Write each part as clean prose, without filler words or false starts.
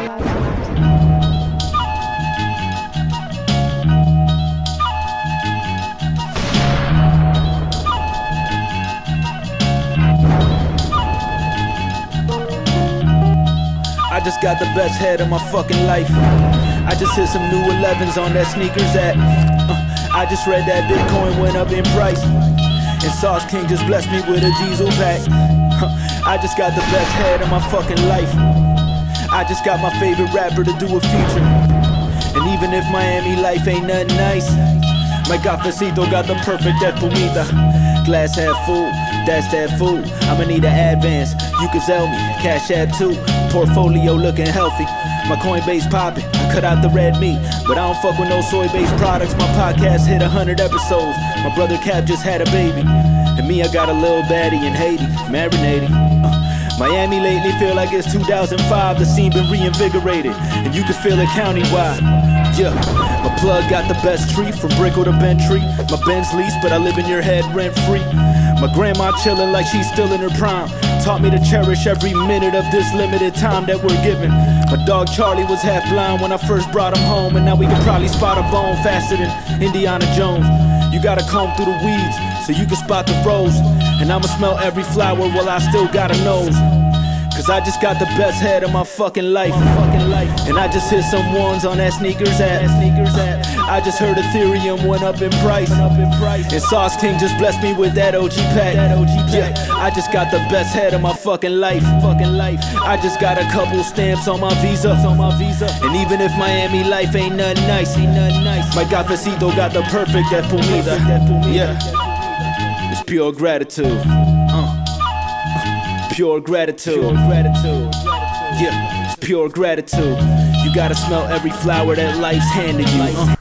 I just got the best head of my fucking life. I just hit some new 11s on that sneakers app. I just read that Bitcoin went up in price, and Sauce King just blessed me with a diesel pack. I just got the best head of my fucking life. I just got my favorite rapper to do a feature. And even if Miami life ain't nothing nice, my cafecito got the perfect espumita. Glass half full, that's that food. I'ma need an advance, you can sell me, Cash App too. Portfolio looking healthy, my Coinbase popping. I cut out the red meat, but I don't fuck with no soy-based products. My podcast hit 100 episodes. My brother Cap just had a baby, and me, I got a little baddie in Haiti, marinating. Miami lately feel like it's 2005. The scene been reinvigorated, and you can feel it countywide. Yeah, my plug got the best tree, from Brickell to Bentry. My Benz lease, but I live in your head rent free. My grandma chillin' like she's still in her prime. Taught me to cherish every minute of this limited time that we're given. My dog Charlie was half blind when I first brought him home, and now we can probably spot a bone faster than Indiana Jones. You gotta comb through the weeds so you can spot the rose, and I'ma smell every flower while I still got a nose. Cause I just got the best head of my fucking life. And I just hit some ones on that sneakers app. I just heard Ethereum went up in price, and Sauce King just blessed me with that OG pack. Yeah, I just got the best head of my fucking life. I just got a couple stamps on my visa. And even if Miami life ain't nothing nice, my cafecito got the perfect espumita. Yeah, it's pure gratitude. Pure gratitude. Yeah, it's pure gratitude. You gotta smell every flower that life's handed you.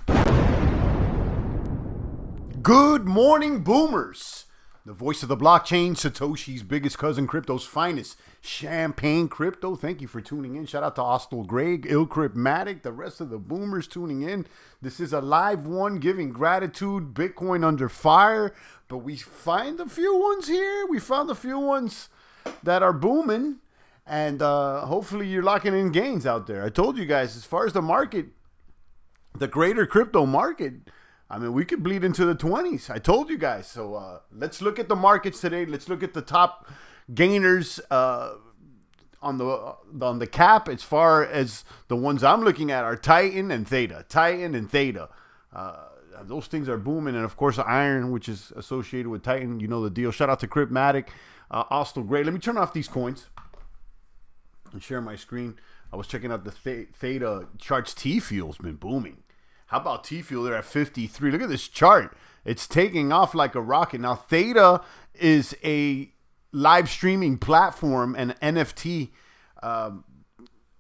Good morning, boomers. The voice of the blockchain, Satoshi's biggest cousin, crypto's finest, Champagne Crypto. Thank you for tuning in. Shout out to Austell Greg, Illcryptmatic, the rest of the boomers tuning in. This is a live one giving gratitude. Bitcoin under fire, but we find a few ones here. We found a few ones that are booming, and hopefully you're locking in gains out there. I told you guys, as far as the market, the greater crypto market, I mean, we could bleed into the 20s. I told you guys. So let's look at the markets today. Let's look at the top gainers on the cap. As far as the ones I'm looking at are Titan and THETA. Those things are booming, and of course iron, which is associated with Titan. You know the deal. Shout out to Cryptmatic. Austell Gray. Let me turn off these coins and share my screen. I was checking out the THETA charts. TFUEL's been booming. How about TFUEL? They're at 53. Look at this chart. It's taking off like a rocket. Now, THETA is a live streaming platform and NFT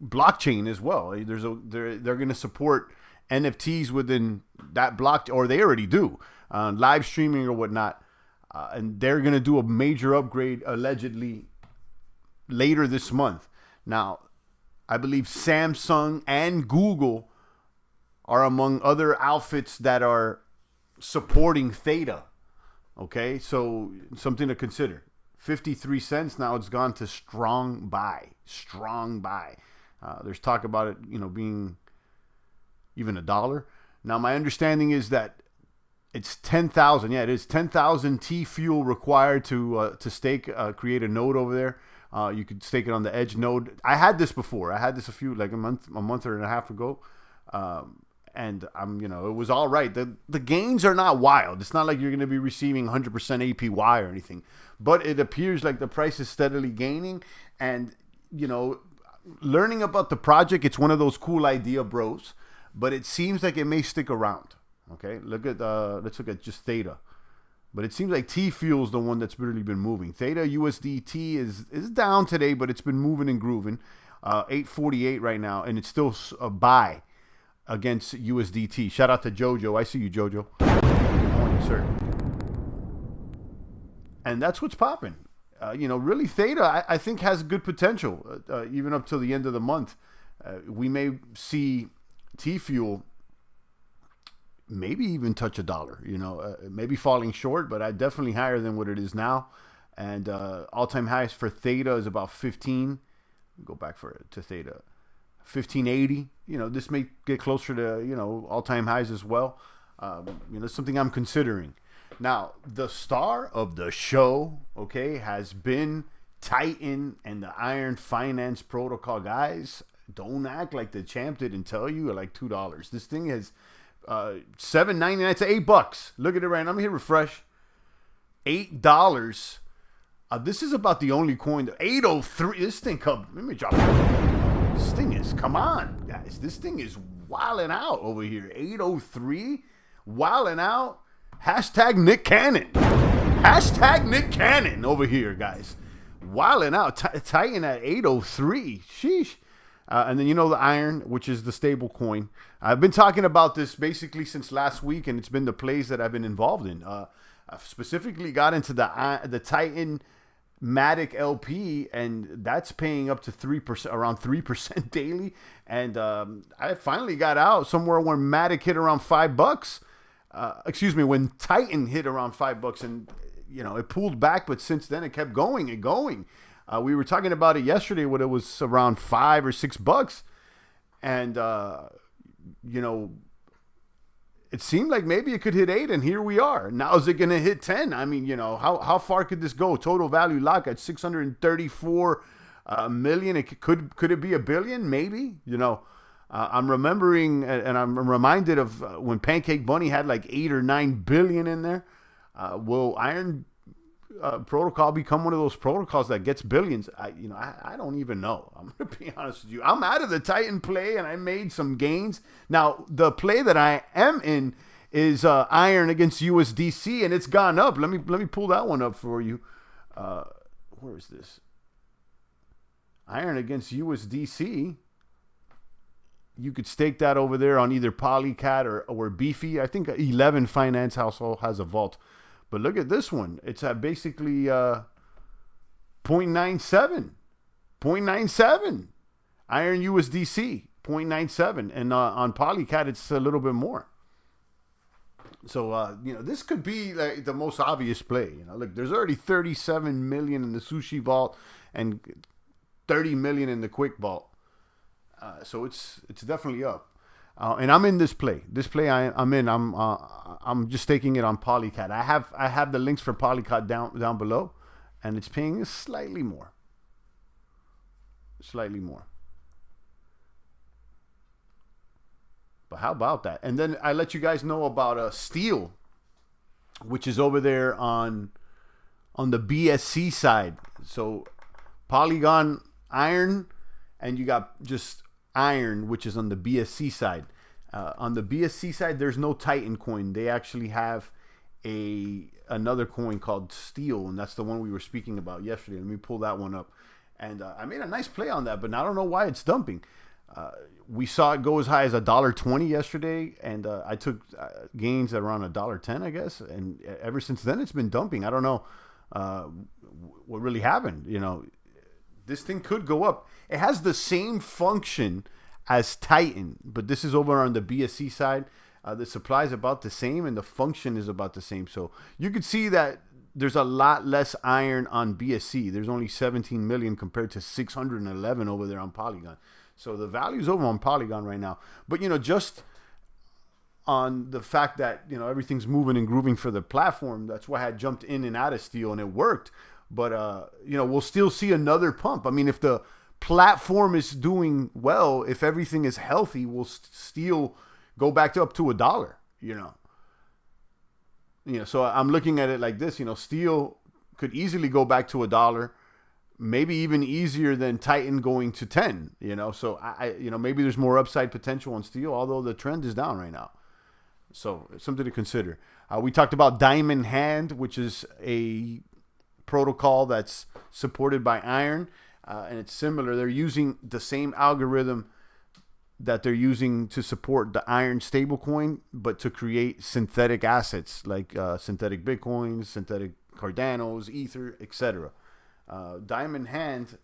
blockchain as well. They're going to support NFTs within that block, or they already do, live streaming or whatnot. And they're going to do a major upgrade allegedly later this month. Now, I believe Samsung and Google are among other outfits that are supporting THETA. Okay, so something to consider. 53 cents. Now it's gone to strong buy. There's talk about it, being even $1. Now, my understanding is that it's 10,000. Yeah, it is 10,000 TFUEL required to stake, create a node over there. You could stake it on the Edge node. I had this before. I had this a month and a half ago, and it was all right. The gains are not wild. It's not like you're going to be receiving 100% APY or anything, but it appears like the price is steadily gaining. And learning about the project, it's one of those cool idea bros, but it seems like it may stick around. Okay, let's look at just THETA. But it seems like TFUEL is the one that's really been moving. THETA USDT is down today, but it's been moving and grooving. 848 right now, and it's still a buy against USDT. Shout out to Jojo. I see you, Jojo. Good morning, sir. And that's what's popping. Really, THETA, I think, has good potential, even up till the end of the month. We may see TFUEL maybe even touch $1, maybe falling short, but definitely higher than what it is now. And all-time highs for THETA is about 15. Go back to THETA. 1580. This may get closer to all-time highs as well. It's something I'm considering. Now, the star of the show, okay, has been Titan and the Iron Finance Protocol. Guys, don't act like the champ didn't tell you at like $2. This thing is $7.99 to $8. Look at it right now. I'm here, refresh. $8. This is about the only coin. 803. This thing come. Let me drop it. This thing is. Come on, guys. This thing is wilding out over here. 803. Wilding out. Hashtag Nick Cannon. Hashtag Nick Cannon over here, guys. Wilding out. Titan at 803. Sheesh. And then the iron, which is the stable coin. I've been talking about this basically since last week, and it's been the plays that I've been involved in. I've specifically got into the Titan Matic LP, and that's paying up to 3%, around 3% daily. And I finally got out somewhere when Matic hit around $5. When Titan hit around $5, and it pulled back, but since then it kept going and going. We were talking about it yesterday when it was around $5 or $6, and it seemed like maybe it could hit 8, and here we are. Now is it going to hit 10? I mean, how far could this go? Total value lock at 634 million. Could it be $1 billion? Maybe. I'm remembering, and I'm reminded of when Pancake Bunny had like 8 or 9 billion in there. Will Iron Protocol become one of those protocols that gets billions? I don't even know. I'm going to be honest with you. I'm out of the Titan play, and I made some gains. Now, the play that I am in is Iron against USDC, and it's gone up. Let me pull that one up for you. Where is this? Iron against USDC. You could stake that over there on either Polycat or Beefy. I think 11 Finance Household has a vault. But look at this one. It's at basically 0.97. 0.97. Iron USDC, 0.97. And on Polycat, it's a little bit more. So, this could be like the most obvious play. Look, there's already 37 million in the Sushi Vault and 30 million in the Quick Vault. So it's definitely up. And I'm in this play. This play I'm in. I'm just taking it on Polycat. I have the links for Polycat down below, and it's paying slightly more. Slightly more. But how about that? And then I let you guys know about Steel, which is over there on the BSC side. So Polygon Iron, and you got just Iron, which is on the BSC side. On the BSC side, there's no Titan coin. They actually have another coin called Steel, and that's the one we were speaking about yesterday. Let me pull that one up. And I made a nice play on that, but I don't know why it's dumping. We saw it go as high as $1.20 yesterday, and I took gains at around $1.10, I guess. And ever since then, it's been dumping. I don't know what really happened. This thing could go up. It has the same function as Titan, but this is over on the BSC side. The supply is about the same, and the function is about the same. So you could see that there's a lot less iron on BSC. There's only 17 million compared to 611 over there on Polygon. So the value's over on Polygon right now. But, just on the fact that, everything's moving and grooving for the platform, that's why I jumped in and out of Steel, and it worked. But, we'll still see another pump. I mean, if the platform is doing well, if everything is healthy, we'll still go back up to $1, So I'm looking at it like this, Steel could easily go back to $1, maybe even easier than Titan going to 10, So I maybe there's more upside potential on Steel, although the trend is down right now. So it's something to consider. We talked about Diamond Hand, which is a protocol that's supported by Iron, and it's similar. They're using the same algorithm that they're using to support the Iron stablecoin, but to create synthetic assets like synthetic Bitcoins, synthetic Cardanos, Ether, etc. Diamond Hand,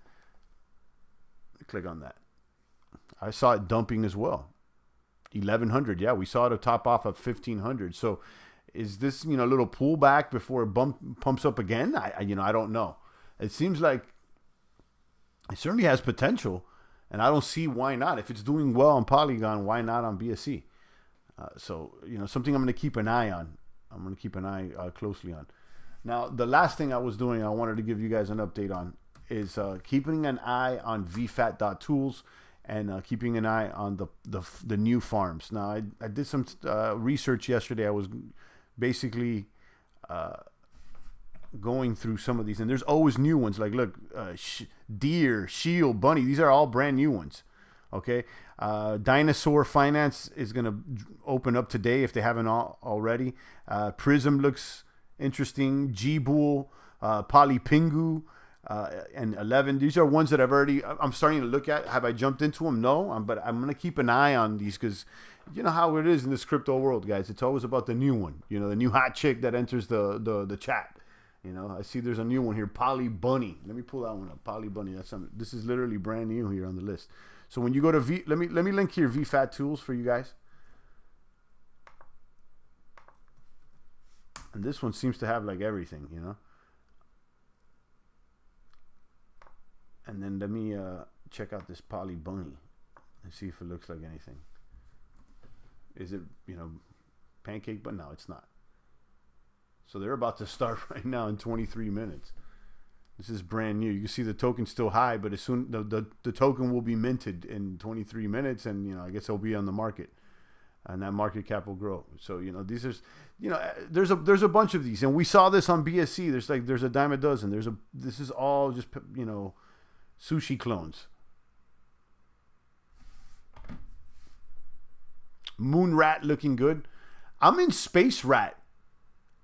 click on that. I saw it dumping as well. 1,100. Yeah, we saw it top off of 1,500. So is this, a little pullback before it pumps up again? I don't know. It seems like it certainly has potential. And I don't see why not. If it's doing well on Polygon, why not on BSC? So, something I'm going to keep an eye on. I'm going to keep an eye closely on. Now, the last thing I was doing, I wanted to give you guys an update on, is keeping an eye on VFAT.tools and keeping an eye on the new farms. Now, I did some research yesterday. I was basically going through some of these, and there's always new ones. Like, look, Deer, Shield, Bunny. These are all brand new ones. Okay, Dinosaur Finance is going to open up today if they haven't already. Prism looks interesting. G-Bull, Polypingu, and 11. These are ones that I'm starting to look at. Have I jumped into them? No, but I'm going to keep an eye on these because you know how it is in this crypto world, guys. It's always about the new one. The new hot chick that enters the chat. I see there's a new one here, Poly Bunny. Let me pull that one up. Poly Bunny. This is literally brand new here on the list. So when you go to let me link here VFAT tools for you guys. And this one seems to have like everything, And then let me check out this Poly Bunny and see if it looks like anything. Is it, pancake? But no, it's not. So they're about to start right now in 23 minutes. This is brand new. You can see the token's still high, but as soon the token will be minted in 23 minutes, and I guess it'll be on the market, and that market cap will grow. So these are, there's a bunch of these, and we saw this on BSC. There's a dime a dozen. This is all just sushi clones. Moon Rat looking good. I'm in Space Rat.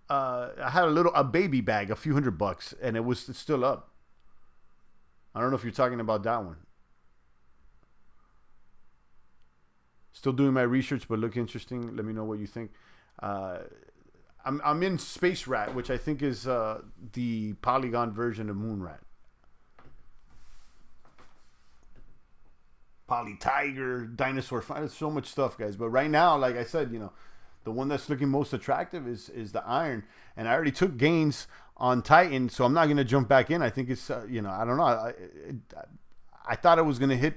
I had a baby bag, a few $100, and it's still up. I don't know if you're talking about that one. Still doing my research, but look interesting. Let me know what you think. I'm in Space Rat, which I think is the Polygon version of Moon Rat. Poly Tiger, Dinosaur. There's so much stuff, guys. But right now, like I said, the one that's looking most attractive is the iron. And I already took gains on Titan, so I'm not going to jump back in. I think it's, I don't know. I thought it was going to hit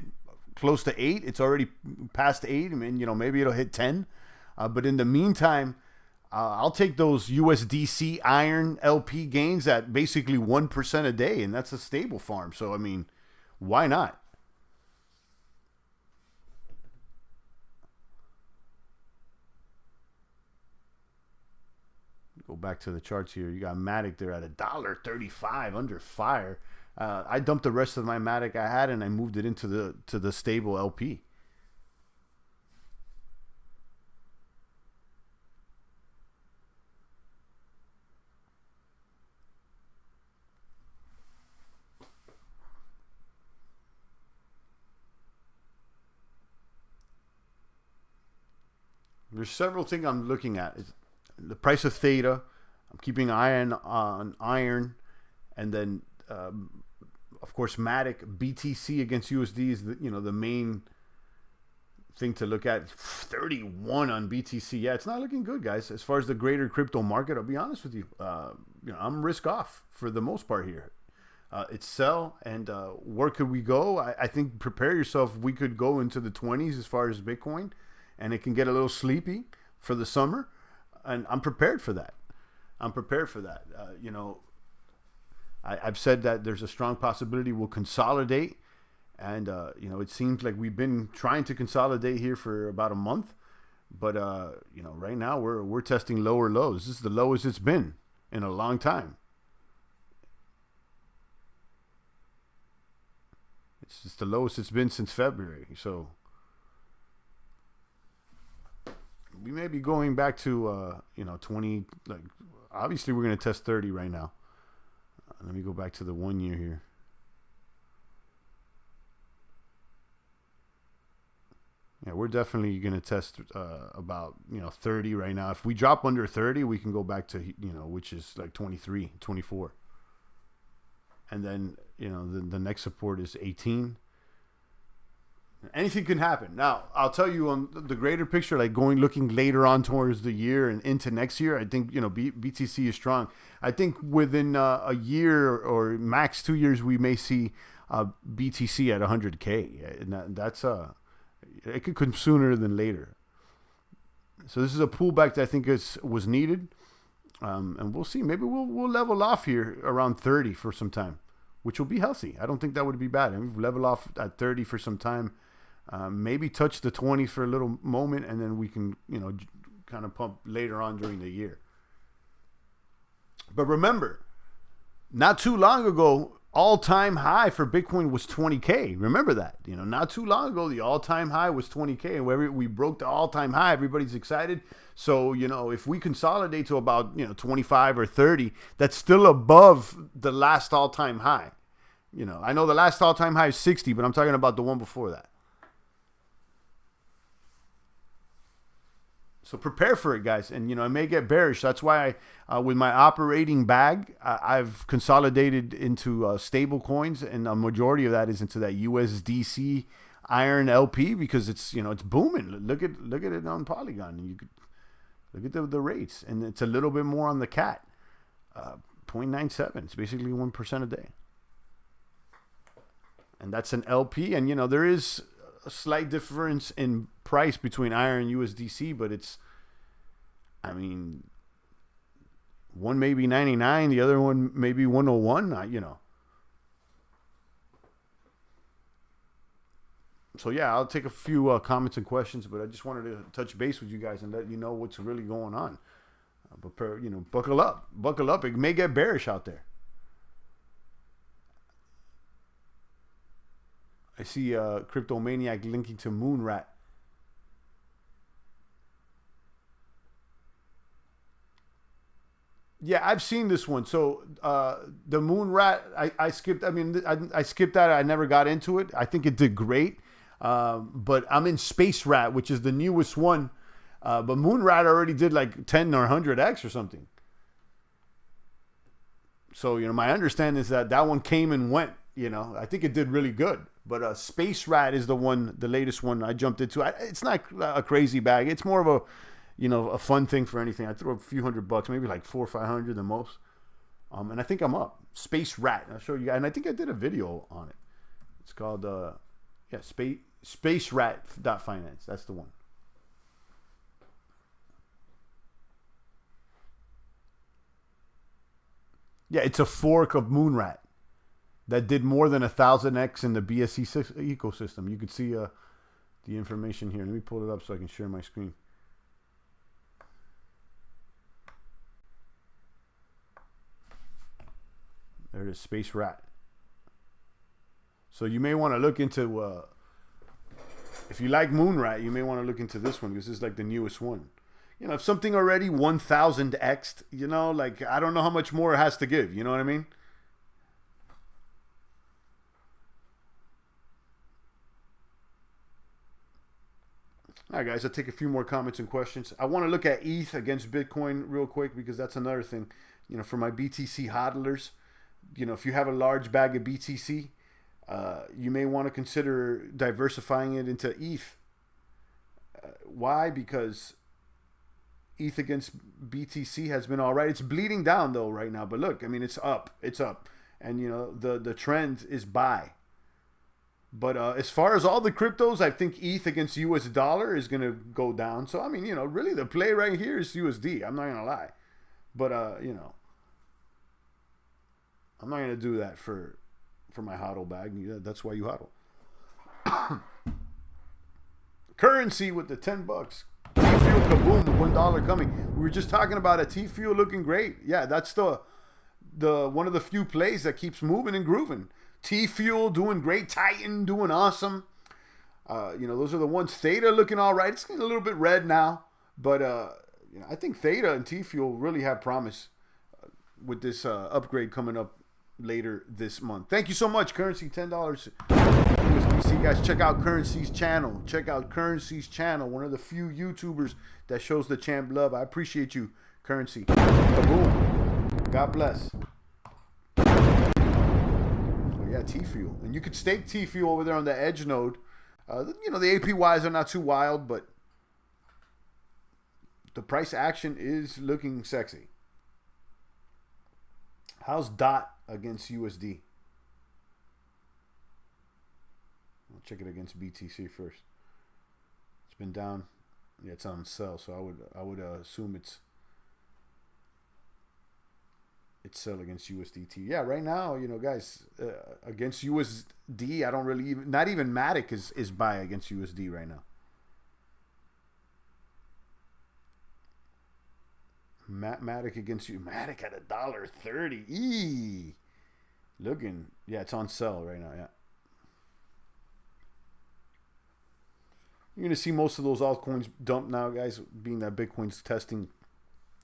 close to 8. It's already past 8. I mean, maybe it'll hit 10. But in the meantime, I'll take those USDC iron LP gains at basically 1% a day. And that's a stable farm. So, I mean, why not? Go back to the charts here. You got Matic there at $1.35 under fire. I dumped the rest of my Matic I had and I moved it into the stable LP. There's several things I'm looking at. The price of THETA. I'm keeping an eye on iron, and then of course Matic. BTC against USD is the main thing to look at. 31 on BTC. Yeah, it's not looking good, guys. As far as the greater crypto market, I'll be honest with you. I'm risk off for the most part here. It's sell, and where could we go? I think prepare yourself. We could go into the 20s as far as Bitcoin, and it can get a little sleepy for the summer. And I'm prepared for that. I've said that there's a strong possibility we'll consolidate. And, it seems like we've been trying to consolidate here for about a month. But, right now we're testing lower lows. This is the lowest it's been in a long time. It's just the lowest it's been since February. So we may be going back to 20. Like, obviously we're going to test 30 right now. Let me go back to the 1 year here. Yeah, we're definitely going to test about 30 right now. If we drop under 30, we can go back to which is like 23, 24. And then the next support is 18. Anything can happen. Now, I'll tell you on the greater picture, like looking later on towards the year and into next year, I think, BTC is strong. I think within a year or max 2 years, we may see BTC at 100K. And that's it could come sooner than later. So this is a pullback that I think was needed. And we'll see. Maybe we'll level off here around 30 for some time, which will be healthy. I don't think that would be bad. And we've level off at 30 for some time. Maybe touch the 20 for a little moment, and then we can, kind of pump later on during the year. But remember, not too long ago, all-time high for Bitcoin was 20K. Remember that. Not too long ago, the all-time high was 20K. And whenever we broke the all-time high, everybody's excited. So, if we consolidate to about, 25 or 30, that's still above the last all-time high. I know the last all-time high is 60, but I'm talking about the one before that. So prepare for it, guys. And, I may get bearish. That's why with my operating bag, I've consolidated into stable coins. And a majority of that is into that USDC iron LP because it's, it's booming. Look at it on Polygon. And you could look at the rates. And it's a little bit more on the CAT. 0.97. It's basically 1% a day. And that's an LP. And, there is a slight difference in price between iron and USDC, but it's, one may be 99, the other one may be 101, So yeah, I'll take a few comments and questions, but I just wanted to touch base with you guys and let you know what's really going on. But buckle up. It may get bearish out there. I see Cryptomaniac linking to Moonrat. Yeah, I've seen this one. So the Moonrat, I skipped. I skipped that. I never got into it. I think it did great. But I'm in Space Rat, which is the newest one. But Moonrat already did like 10 or 100x or something. So, my understanding is that one came and went. I think it did really good. But Space Rat is the latest one I jumped into. It's not a crazy bag. It's more of a, a fun thing for anything. I threw a few $100, maybe like 400 or 500 the most. And I think I'm up. Space Rat. I'll show you guys. And I think I did a video on it. It's called, Space Rat .finance. That's the one. Yeah, it's a fork of Moonrat that did more than 1,000x in the BSC ecosystem. You could see the information here. Let me pull it up so I can share my screen. There it is, Space Rat. So you may want to look into, if you like Moonrat, you may want to look into this one because this is like the newest one. If something already 1,000x'd, I don't know how much more it has to give. You know what I mean? All right, guys, I'll take a few more comments and questions. I want to look at ETH against Bitcoin real quick because that's another thing. For my BTC hodlers, if you have a large bag of BTC, you may want to consider diversifying it into ETH. Why? Because ETH against BTC has been all right. It's bleeding down though right now, but look, it's up. It's up. And the trend is buy. But as far as all the cryptos, I think ETH against US dollar is going to go down. So really the play right here is USD. I'm not going to lie. But I'm not going to do that for my hodl bag. That's why you hodl. Currency with the $10. TFUEL kaboom, $1 coming. We were just talking about a TFUEL looking great. Yeah, that's the one of the few plays that keeps moving and grooving. TFUEL doing great. Titan doing awesome. Those are the ones. THETA looking all right. It's getting a little bit red now, but I think THETA and TFUEL really have promise with this upgrade coming up later this month. Thank you so much, Currency. $10. USDC, guys. Check out Currency's channel. One of the few YouTubers that shows the champ love. I appreciate you, Currency. Kaboom. God bless. Yeah, TFUEL. And you could stake TFUEL over there on the Edge node. The APYs are not too wild, but the price action is looking sexy. How's DOT against USD? I'll check it against BTC first. It's been down. Yeah, it's on sell, so I would assume it's sell against USDT. Yeah, right now, guys, against USD, I don't really even, not even Matic is buy against USD right now. Matic against you. Matic at $1.30. Eee. Looking, yeah, it's on sell right now. Yeah. You're going to see most of those altcoins dump now, guys, being that Bitcoin's testing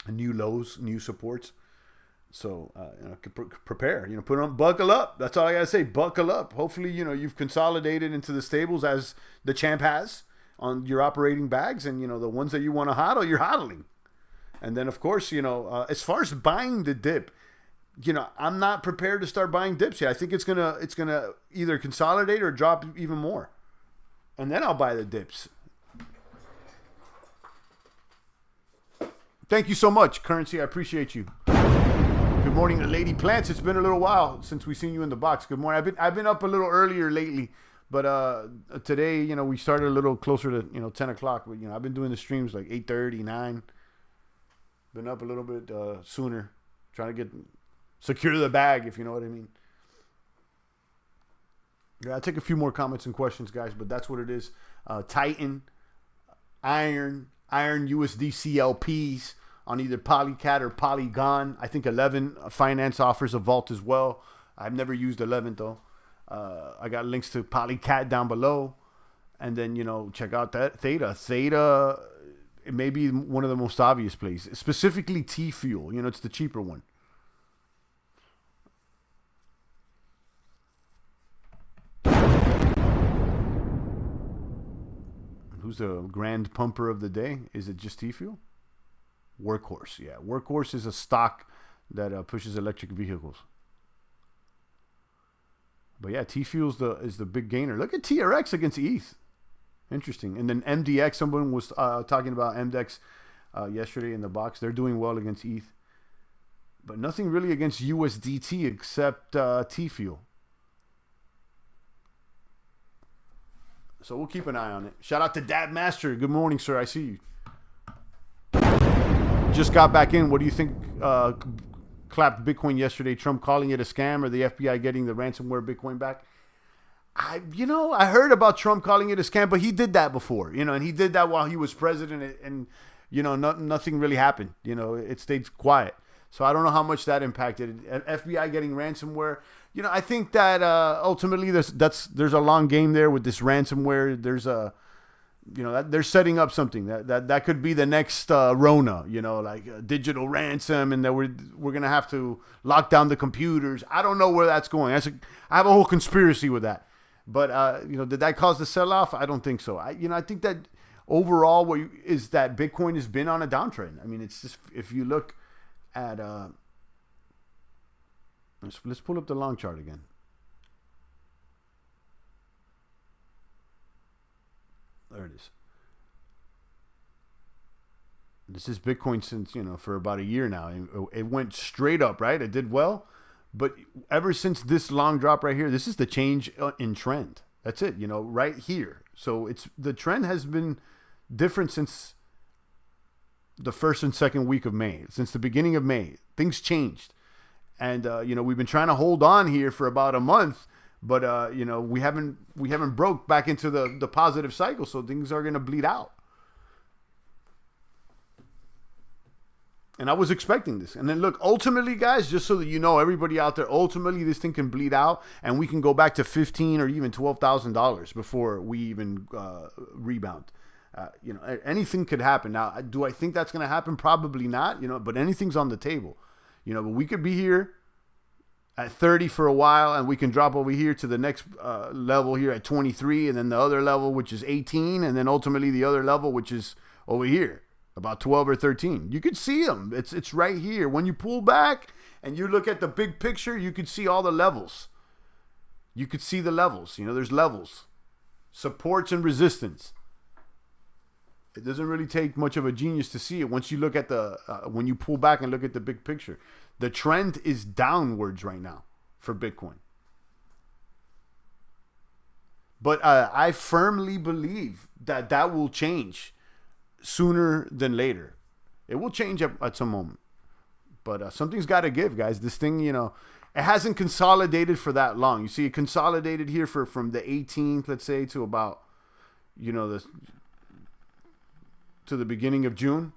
new lows, new supports. So, prepare, put on, buckle up. That's all I got to say. Buckle up. Hopefully, you've consolidated into the stables as the champ has on your operating bags. And, the ones that you want to hodl, you're hodling. And then, of course, as far as buying the dip, I'm not prepared to start buying dips yet. I think it's gonna either consolidate or drop even more. And then I'll buy the dips. Thank you so much, Currency. I appreciate you. Good morning to Lady Plants. It's been a little while since we've seen you in the box. Good morning. I've been up a little earlier lately, but today, we started a little closer to 10 o'clock. But I've been doing the streams like 8:30, 9. Been up a little bit sooner, trying to secure the bag, if you know what I mean. Yeah, I'll take a few more comments and questions, guys, but that's what it is. Titan, Iron USD CLPs on either Polycat or Polygon. I think 11 Finance offers a vault as well. I've never used 11 though. I got links to Polycat down below. And then, check out that THETA. THETA, it may be one of the most obvious plays. Specifically TFUEL. It's the cheaper one. Who's the grand pumper of the day? Is it just TFUEL? Workhorse, yeah. Workhorse is a stock that pushes electric vehicles. But yeah, TFUEL is the big gainer. Look at TRX against ETH. Interesting. And then MDX, someone was talking about MDX yesterday in the box. They're doing well against ETH. But nothing really against USDT except TFUEL. So we'll keep an eye on it. Shout out to Dad Master. Good morning, sir. I see you. Just got back in. What do you think clapped Bitcoin yesterday? Trump calling it a scam or the FBI getting the ransomware Bitcoin back? I heard about Trump calling it a scam, but he did that before, and he did that while he was president and nothing really happened. It stayed quiet. So I don't know how much that impacted FBI getting ransomware. I think that ultimately there's a long game there with this ransomware. There's that they're setting up something that could be the next Rona, like a digital ransom, and that we're gonna have to lock down the computers. I don't know where that's going. I have a whole conspiracy with that. But did that cause the sell-off? I don't think so. I think that overall, is that Bitcoin has been on a downtrend. I mean, it's just, if you look at let's pull up the long chart again. There it is. This is Bitcoin since, for about a year now. It went straight up, right? It did well. But ever since this long drop right here, this is the change in trend. That's it, right here. So the trend has been different since the first and second week of May. Since the beginning of May, things changed. And, we've been trying to hold on here for about a month. But, we haven't broke back into the positive cycle. So things are going to bleed out. And I was expecting this. And then look, ultimately, guys, just so that everybody out there, ultimately this thing can bleed out and we can go back to $15,000 or even $12,000 before we even rebound. Anything could happen. Now, do I think that's going to happen? Probably not, but anything's on the table. But we could be here at 30 for a while and we can drop over here to the next level here at 23 and then the other level, which is 18, and then ultimately the other level, which is over here. About 12 or 13. You could see them. It's right here. When you pull back and you look at the big picture, you could see all the levels. You could see the levels. There's levels. Supports and resistance. It doesn't really take much of a genius to see it. Once you look at when you pull back and look at the big picture. The trend is downwards right now for Bitcoin. But I firmly believe that that will change sooner than later. It will change at some moment. But something's got to give, guys. This thing, you know, it hasn't consolidated for that long. You see, it consolidated here from the 18th, let's say, to about, you know, to the beginning of June.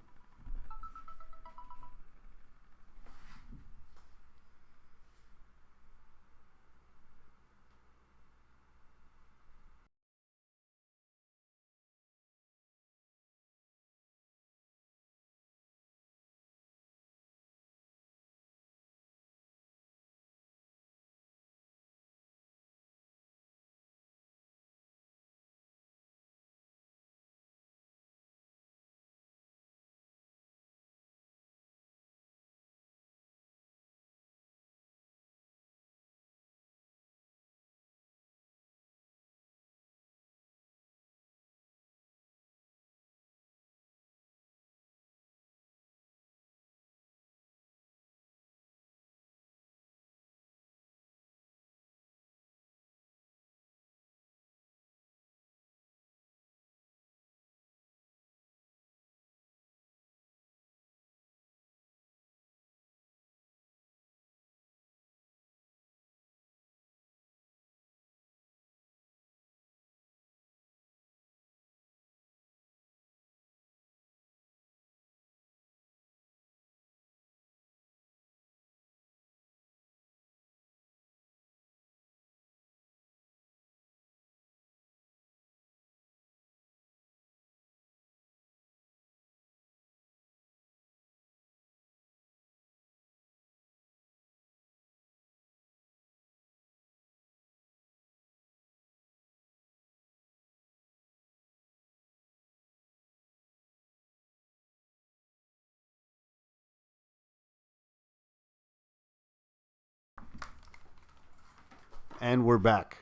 And we're back.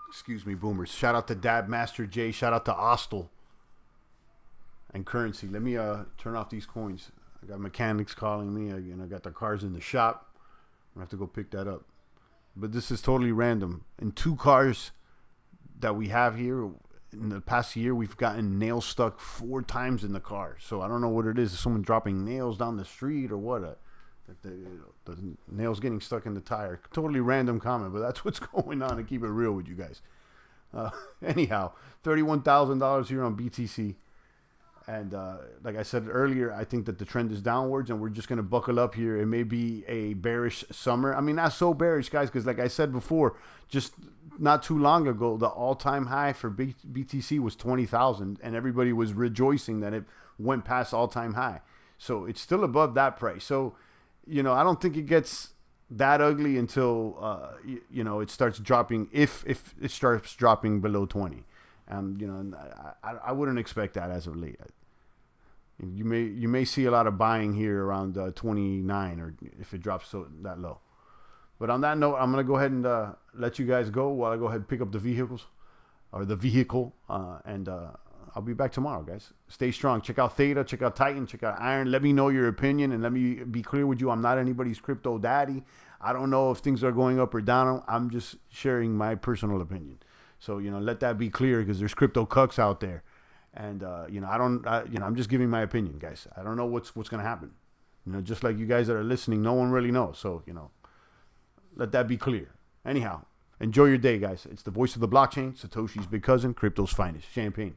Excuse me, boomers. Shout out to Dab Master J. Shout out to Ostel and Currency. Let me turn off these coins. I got mechanics calling me. I got the cars in the shop. I have to go pick that up. But this is totally random. In 2 cars that we have here, in the past year, we've gotten nails stuck 4 times in the car. So I don't know what it is. Is someone dropping nails down the street or what? The nails getting stuck in the tire. Totally random comment, but that's what's going on, to keep it real with you guys. Anyhow, $31,000 here on BTC. And like I said earlier, I think that the trend is downwards, and we're just going to buckle up here. It may be a bearish summer. I mean, not so bearish, guys, because like I said before, just not too long ago, the all-time high for BTC was 20,000, and everybody was rejoicing that it went past all-time high. So it's still above that price. So, you know, I don't think it gets that ugly until, you know, it starts dropping, if it starts dropping below 20. You know, I wouldn't expect that as of late. You may see a lot of buying here around 29, or if it drops that low. But on that note, I'm going to go ahead and let you guys go while I go ahead and pick up the vehicles, or the vehicle, and I'll be back tomorrow, guys. Stay strong. Check out Theta, check out Titan, check out Iron. Let me know your opinion, and let me be clear with you. I'm not anybody's crypto daddy. I don't know if things are going up or down. I'm just sharing my personal opinion. So, you know, let that be clear, because there's crypto cucks out there. And, you know, I'm just giving my opinion, guys. I don't know what's going to happen. You know, just like you guys that are listening, no one really knows. So, you know, let that be clear. Anyhow, enjoy your day, guys. It's the voice of the blockchain, Satoshi's big cousin, crypto's finest, Champagne.